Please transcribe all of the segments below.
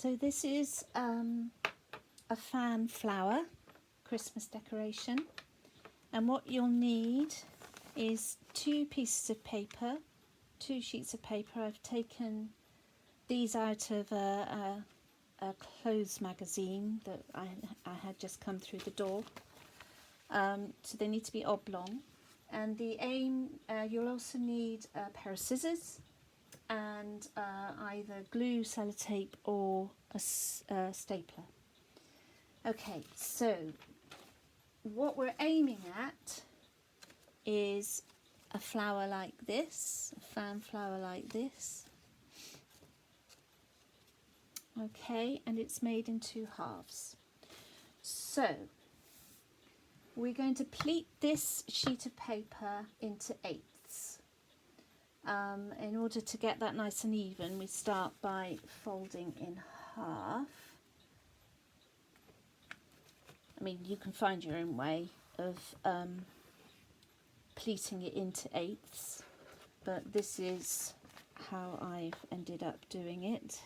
So this is a fan flower Christmas decoration, and what you'll need is 2 pieces of paper, 2 sheets of paper. I've taken these out of a clothes magazine that I had just come through the door, so they need to be oblong. And the aim, you'll also need a pair of scissors and either glue, sellotape or a stapler. Okay, so what we're aiming at is a flower like this, a fan flower like this. Okay, and it's made in 2 halves. So we're going to pleat this sheet of paper into 8ths. In order to get that nice and even, we start by folding in half. I mean, you can find your own way of pleating it into 8ths, but this is how I've ended up doing it.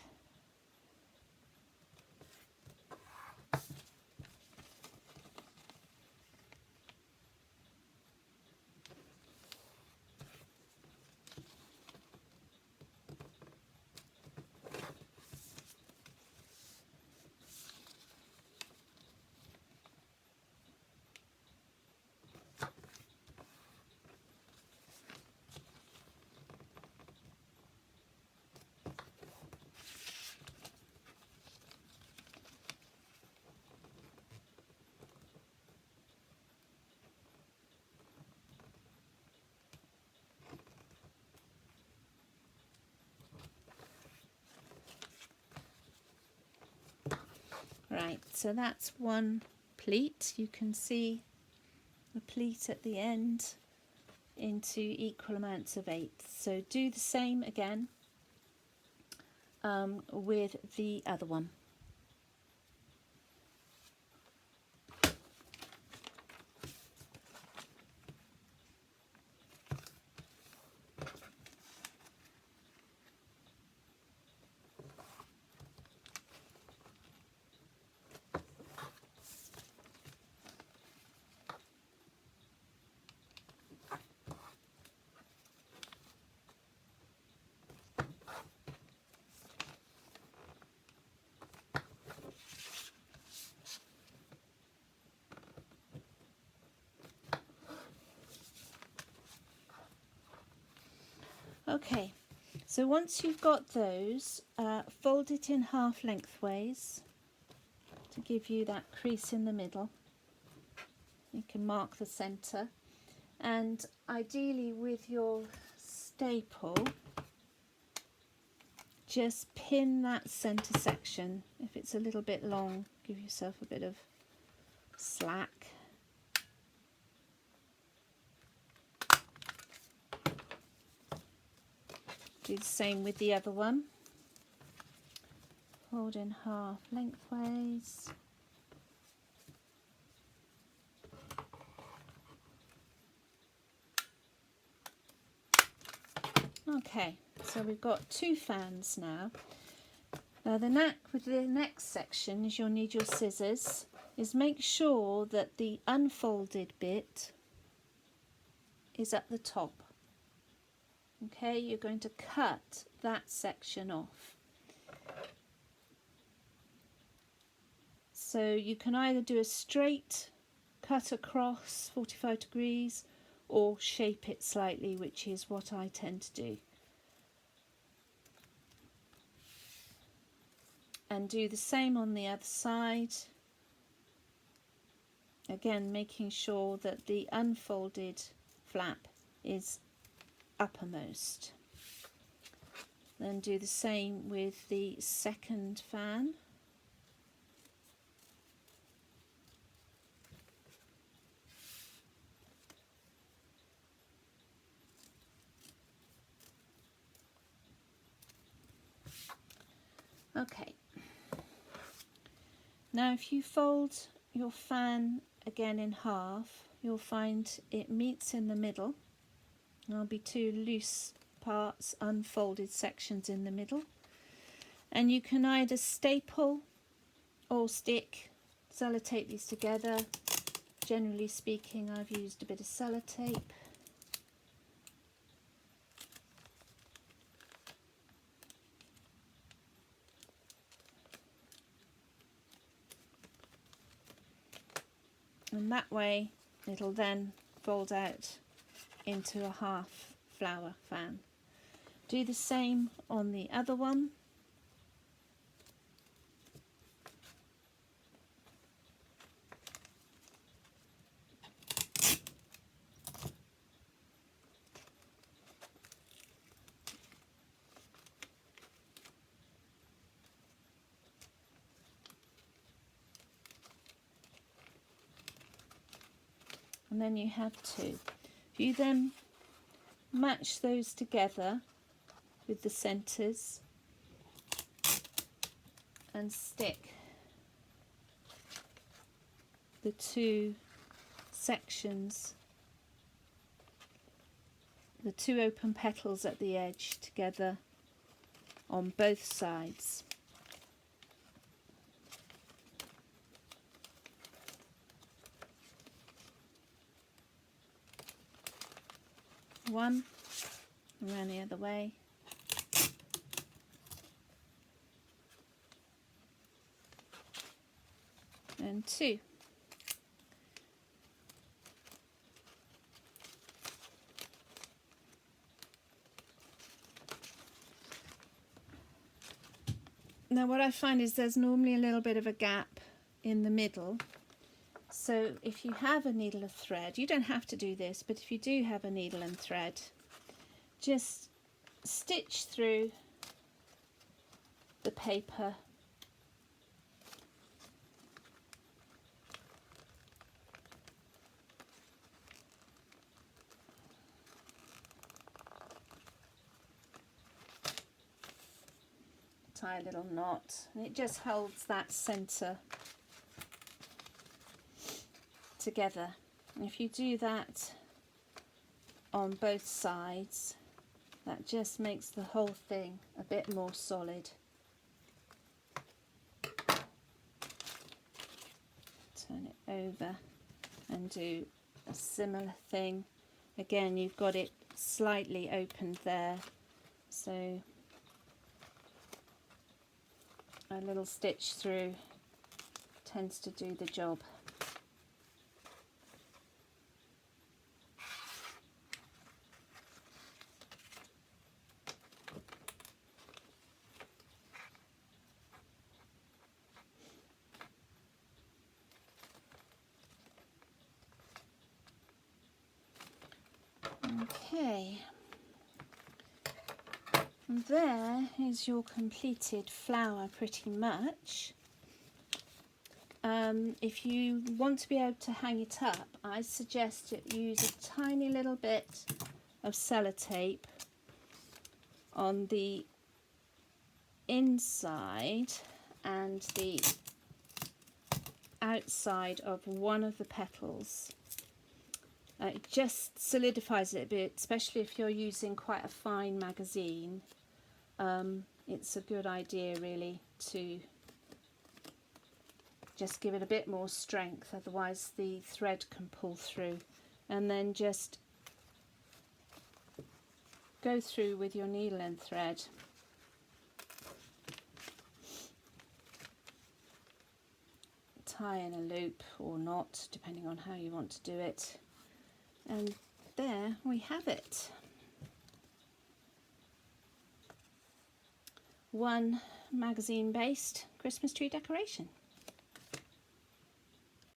Right, so that's one pleat. You can see the pleat at the end into equal amounts of 8ths. So do the same again with the other one. Okay, so once you've got those, fold it in half lengthways to give you that crease in the middle. You can mark the centre, and ideally with your staple, just pin that centre section. If it's a little bit long, give yourself a bit of slack. Do the same with the other one. Fold in half lengthways. Okay, so we've got 2 fans now. Now the next section is you'll need your scissors. Is make sure that the unfolded bit is at the top. Okay, you're going to cut that section off. So you can either do a straight cut across 45 degrees or shape it slightly, which is what I tend to do. And do the same on the other side. Again, making sure that the unfolded flap is uppermost. Then do the same with the second fan. Okay. Now if you fold your fan again in half, you'll find it meets in the middle. There'll be 2 loose parts, unfolded sections in the middle. and you can either staple or stick, sellotape these together. Generally speaking, I've used a bit of sellotape. And that way it'll then fold out into a half flower fan. Do the same on the other one. And then you have two. If you then match those together with the centres and stick the two sections, the two open petals at the edge together on both sides. One, around the other way. And two. Now what I find is there's normally a little bit of a gap in the middle. So if you have a needle and thread, you don't have to do this, but if you do have a needle and thread, just stitch through the paper tie a little knot, and it just holds that centre together. And if you do that on both sides, that just makes the whole thing a bit more solid. Turn it over and do a similar thing. Again, you've got it slightly opened there, so a little stitch through tends to do the job. Okay, and there is your completed flower pretty much. If you want to be able to hang it up, I suggest that you use a tiny little bit of sellotape on the inside and the outside of one of the petals. It just solidifies it a bit, especially if you're using quite a fine magazine. It's a good idea really to just give it a bit more strength, otherwise the thread can pull through. And then just go through with your needle and thread. Tie in a loop or not, depending on how you want to do it. And there we have it. One magazine based Christmas tree decoration.